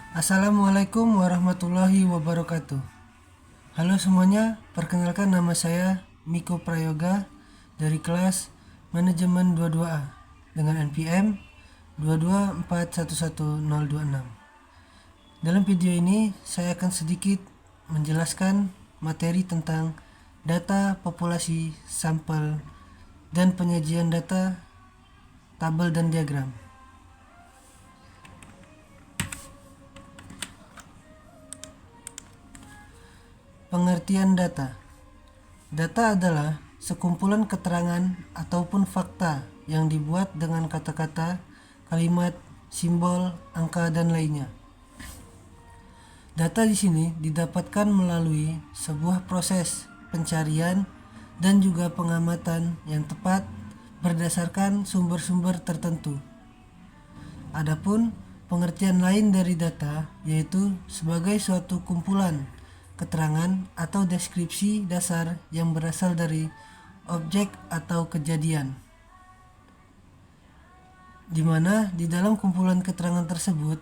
Assalamualaikum warahmatullahi wabarakatuh. Halo semuanya, perkenalkan nama saya Miko Prayoga dari kelas Manajemen 22A dengan NPM 224111026. Dalam video ini saya akan sedikit menjelaskan materi tentang data populasi, sampel, dan penyajian data, tabel dan diagram. Pengertian data. Data adalah sekumpulan keterangan ataupun fakta yang dibuat dengan kata-kata, kalimat, simbol, angka, dan lainnya. Data di sini didapatkan melalui sebuah proses pencarian dan juga pengamatan yang tepat berdasarkan sumber-sumber tertentu. Adapun pengertian lain dari data yaitu sebagai suatu kumpulan keterangan atau deskripsi dasar yang berasal dari objek atau kejadian, di mana di dalam kumpulan keterangan tersebut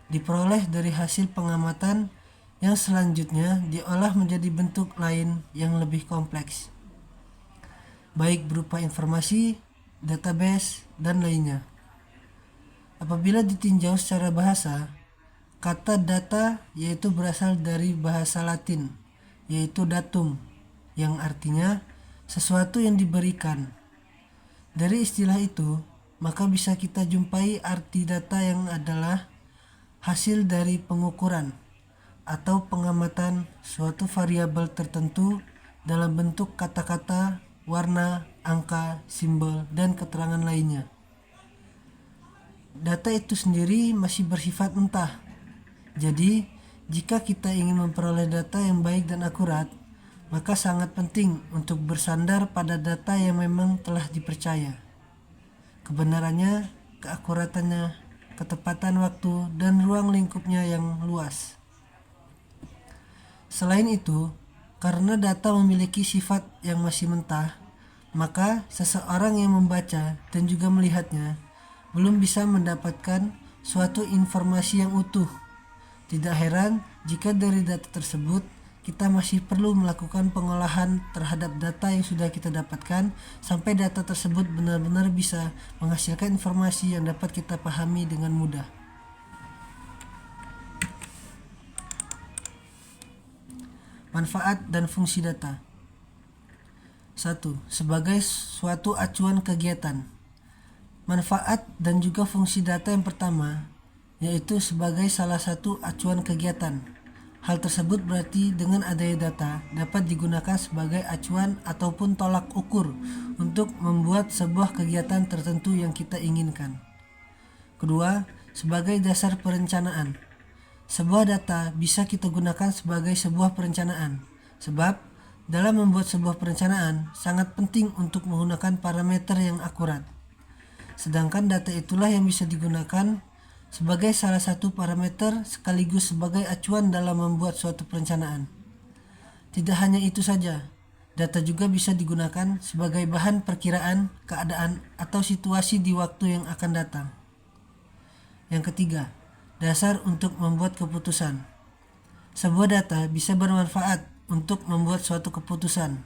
diperoleh dari hasil pengamatan yang selanjutnya diolah menjadi bentuk lain yang lebih kompleks, baik berupa informasi, database, dan lainnya. Apabila ditinjau secara bahasa, kata data yaitu berasal dari bahasa Latin, yaitu datum, yang artinya sesuatu yang diberikan. Dari istilah itu, maka bisa kita jumpai arti data yang adalah hasil dari pengukuran atau pengamatan suatu variabel tertentu dalam bentuk kata-kata, warna, angka, simbol, dan keterangan lainnya. Data itu sendiri masih bersifat mentah. Jadi, jika kita ingin memperoleh data yang baik dan akurat, maka sangat penting untuk bersandar pada data yang memang telah dipercaya. Kebenarannya, keakuratannya, ketepatan waktu, dan ruang lingkupnya yang luas. Selain itu, karena data memiliki sifat yang masih mentah, maka seseorang yang membaca dan juga melihatnya belum bisa mendapatkan suatu informasi yang utuh. Tidak heran jika dari data tersebut kita masih perlu melakukan pengolahan terhadap data yang sudah kita dapatkan sampai data tersebut benar-benar bisa menghasilkan informasi yang dapat kita pahami dengan mudah. Manfaat dan fungsi data. 1. Sebagai suatu acuan kegiatan. Manfaat dan juga fungsi data yang pertama yaitu sebagai salah satu acuan kegiatan. Hal tersebut berarti dengan adanya data dapat digunakan sebagai acuan ataupun tolak ukur untuk membuat sebuah kegiatan tertentu yang kita inginkan. Kedua, sebagai dasar perencanaan. Sebuah data bisa kita gunakan sebagai sebuah perencanaan, sebab dalam membuat sebuah perencanaan sangat penting untuk menggunakan parameter yang akurat. Sedangkan data itulah yang bisa digunakan sebagai salah satu parameter sekaligus sebagai acuan dalam membuat suatu perencanaan. Tidak hanya itu saja, data juga bisa digunakan sebagai bahan perkiraan keadaan atau situasi di waktu yang akan datang. Yang ketiga, dasar untuk membuat keputusan. Sebuah data bisa bermanfaat untuk membuat suatu keputusan.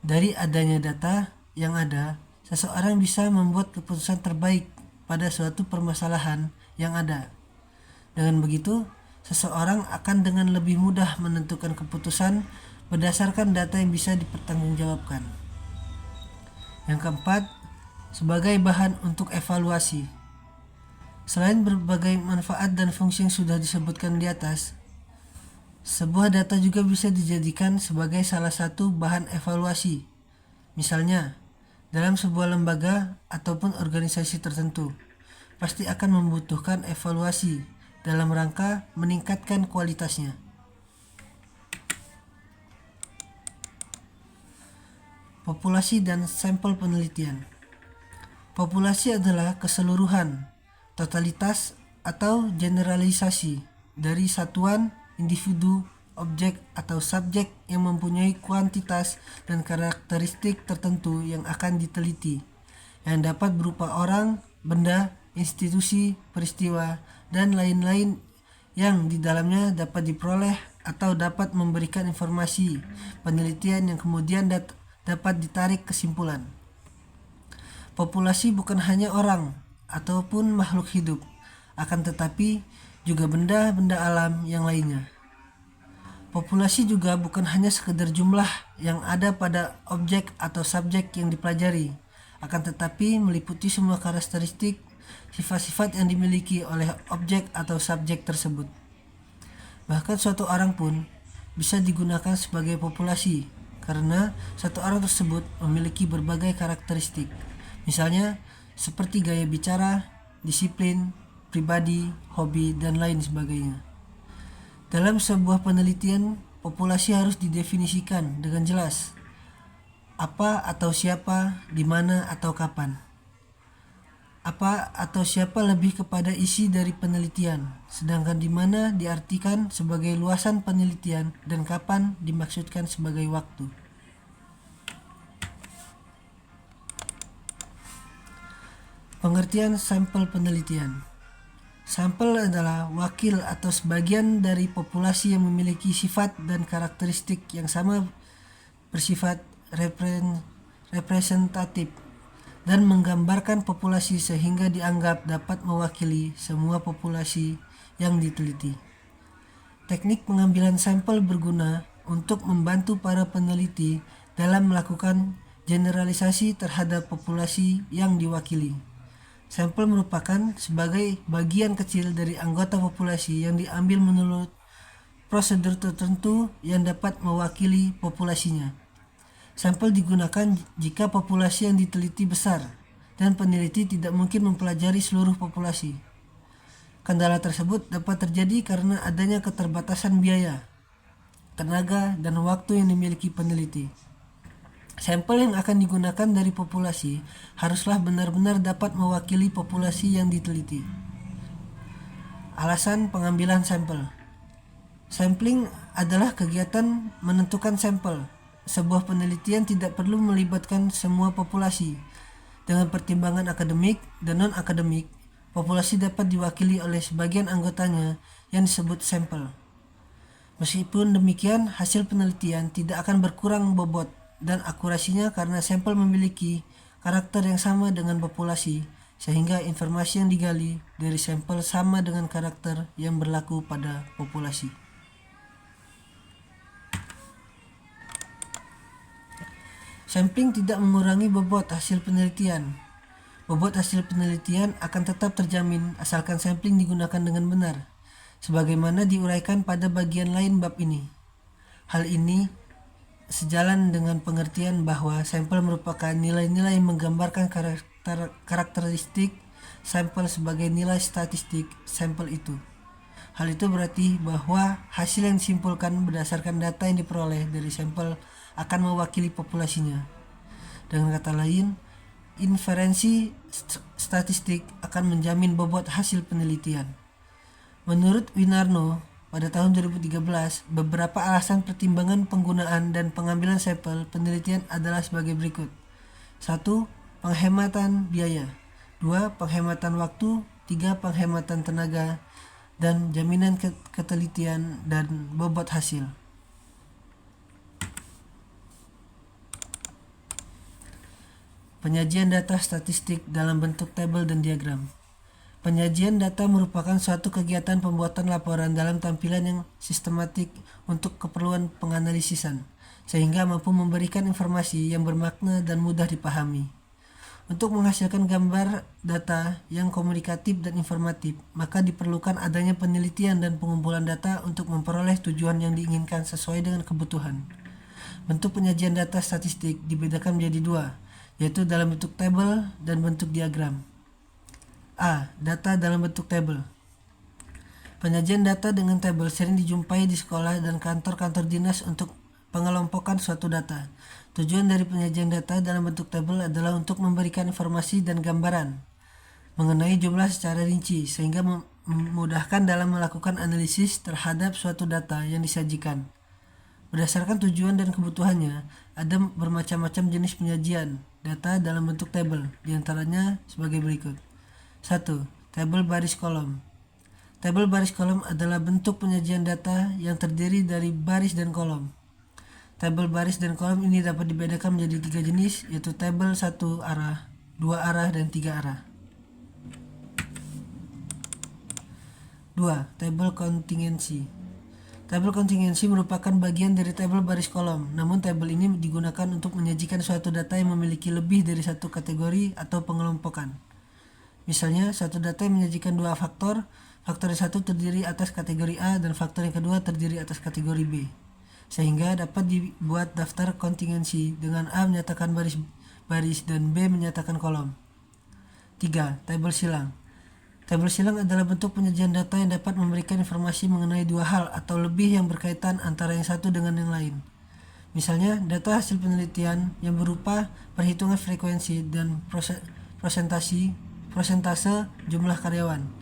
Dari adanya data yang ada, seseorang bisa membuat keputusan terbaik pada suatu permasalahan yang ada. Dengan begitu, seseorang akan dengan lebih mudah menentukan keputusan berdasarkan data yang bisa dipertanggungjawabkan. Yang keempat, sebagai bahan untuk evaluasi. Selain berbagai manfaat dan fungsi yang sudah disebutkan di atas, sebuah data juga bisa dijadikan sebagai salah satu bahan evaluasi. Misalnya, dalam sebuah lembaga ataupun organisasi tertentu, pasti akan membutuhkan evaluasi dalam rangka meningkatkan kualitasnya. Populasi dan sampel penelitian. Populasi adalah keseluruhan, totalitas atau generalisasi dari satuan, individu, objek atau subjek yang mempunyai kuantitas dan karakteristik tertentu yang akan diteliti, yang dapat berupa orang, benda, institusi, peristiwa, dan lain-lain yang di dalamnya dapat diperoleh atau dapat memberikan informasi penelitian yang kemudian dapat ditarik kesimpulan. Populasi bukan hanya orang ataupun makhluk hidup, akan tetapi juga benda-benda alam yang lainnya. Populasi juga bukan hanya sekedar jumlah yang ada pada objek atau subjek yang dipelajari, akan tetapi meliputi semua karakteristik sifat-sifat yang dimiliki oleh objek atau subjek tersebut. Bahkan suatu orang pun bisa digunakan sebagai populasi karena satu orang tersebut memiliki berbagai karakteristik. Misalnya seperti gaya bicara, disiplin, pribadi, hobi, dan lain sebagainya. Dalam sebuah penelitian, populasi harus didefinisikan dengan jelas. Apa atau siapa, di mana atau kapan. Apa atau siapa lebih kepada isi dari penelitian, sedangkan di mana diartikan sebagai luasan penelitian dan kapan dimaksudkan sebagai waktu. Pengertian sampel penelitian. Sampel adalah wakil atau sebagian dari populasi yang memiliki sifat dan karakteristik yang sama, bersifat representatif dan menggambarkan populasi sehingga dianggap dapat mewakili semua populasi yang diteliti. Teknik pengambilan sampel berguna untuk membantu para peneliti dalam melakukan generalisasi terhadap populasi yang diwakili. Sampel merupakan sebagai bagian kecil dari anggota populasi yang diambil menurut prosedur tertentu yang dapat mewakili populasinya. Sampel digunakan jika populasi yang diteliti besar dan peneliti tidak mungkin mempelajari seluruh populasi. Kendala tersebut dapat terjadi karena adanya keterbatasan biaya, tenaga, dan waktu yang dimiliki peneliti. Sampel yang akan digunakan dari populasi haruslah benar-benar dapat mewakili populasi yang diteliti. Alasan pengambilan sampel. Sampling adalah kegiatan menentukan sampel. Sebuah penelitian tidak perlu melibatkan semua populasi. Dengan pertimbangan akademik dan non-akademik, populasi dapat diwakili oleh sebagian anggotanya yang disebut sampel. Meskipun demikian, hasil penelitian tidak akan berkurang bobot dan akurasinya karena sampel memiliki karakter yang sama dengan populasi, sehingga informasi yang digali dari sampel sama dengan karakter yang berlaku pada populasi. Sampling tidak mengurangi bobot hasil penelitian. Bobot hasil penelitian akan tetap terjamin asalkan sampling digunakan dengan benar, sebagaimana diuraikan pada bagian lain bab ini. Hal ini sejalan dengan pengertian bahwa sampel merupakan nilai-nilai yang menggambarkan karakteristik sampel sebagai nilai statistik sampel itu. Hal itu berarti bahwa hasil yang disimpulkan berdasarkan data yang diperoleh dari sampel akan mewakili populasinya. Dengan kata lain, inferensi statistik akan menjamin bobot hasil penelitian. Menurut Winarno, pada tahun 2013, beberapa alasan pertimbangan penggunaan dan pengambilan sampel penelitian adalah sebagai berikut. 1. Penghematan biaya. 2. Penghematan waktu. 3. Penghematan tenaga. Dan jaminan ketelitian dan bobot hasil. Penyajian data statistik dalam bentuk tabel dan diagram. Penyajian data merupakan suatu kegiatan pembuatan laporan dalam tampilan yang sistematik untuk keperluan penganalisisan, sehingga mampu memberikan informasi yang bermakna dan mudah dipahami. Untuk menghasilkan gambar data yang komunikatif dan informatif, maka diperlukan adanya penelitian dan pengumpulan data untuk memperoleh tujuan yang diinginkan sesuai dengan kebutuhan. Bentuk penyajian data statistik dibedakan menjadi dua, yaitu dalam bentuk tabel dan bentuk diagram. A. Data dalam bentuk tabel. Penyajian data dengan tabel sering dijumpai di sekolah dan kantor-kantor dinas untuk pengelompokan suatu data. Tujuan dari penyajian data dalam bentuk tabel adalah untuk memberikan informasi dan gambaran mengenai jumlah secara rinci, sehingga memudahkan dalam melakukan analisis terhadap suatu data yang disajikan. Berdasarkan tujuan dan kebutuhannya, ada bermacam-macam jenis penyajian data dalam bentuk tabel, diantaranya sebagai berikut. 1. Tabel baris kolom. Tabel baris kolom adalah bentuk penyajian data yang terdiri dari baris dan kolom. Tabel baris dan kolom ini dapat dibedakan menjadi 3 jenis, yaitu tabel 1 arah, 2 arah, dan 3 arah. 2. Tabel kontingensi. Tabel kontingensi merupakan bagian dari tabel baris kolom, namun tabel ini digunakan untuk menyajikan suatu data yang memiliki lebih dari satu kategori atau pengelompokan. Misalnya, suatu data yang menyajikan dua faktor yang satu terdiri atas kategori A dan faktor yang kedua terdiri atas kategori B, sehingga dapat dibuat daftar kontingensi dengan A menyatakan baris dan B menyatakan kolom. 3. Tabel silang. Tabel silang adalah bentuk penyajian data yang dapat memberikan informasi mengenai dua hal atau lebih yang berkaitan antara yang satu dengan yang lain. Misalnya, data hasil penelitian yang berupa perhitungan frekuensi dan prosentase jumlah karyawan.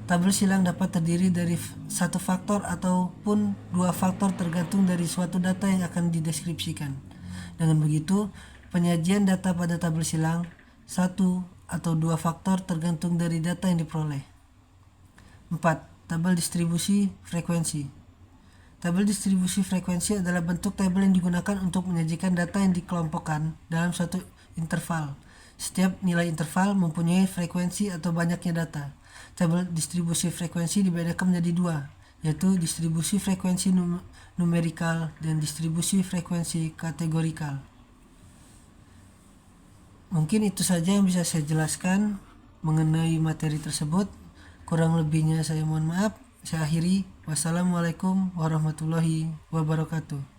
Tabel silang dapat terdiri dari satu faktor ataupun dua faktor tergantung dari suatu data yang akan dideskripsikan. Dengan begitu, penyajian data pada tabel silang satu atau dua faktor tergantung dari data yang diperoleh. 4. Tabel distribusi frekuensi. Tabel distribusi frekuensi adalah bentuk tabel yang digunakan untuk menyajikan data yang dikelompokkan dalam suatu interval. Setiap nilai interval mempunyai frekuensi atau banyaknya data. Tabel distribusi frekuensi dibedakan menjadi dua, yaitu distribusi frekuensi numerikal dan distribusi frekuensi kategorikal. Mungkin itu saja yang bisa saya jelaskan mengenai materi tersebut. Kurang lebihnya saya mohon maaf. Saya akhiri. Wassalamualaikum warahmatullahi wabarakatuh.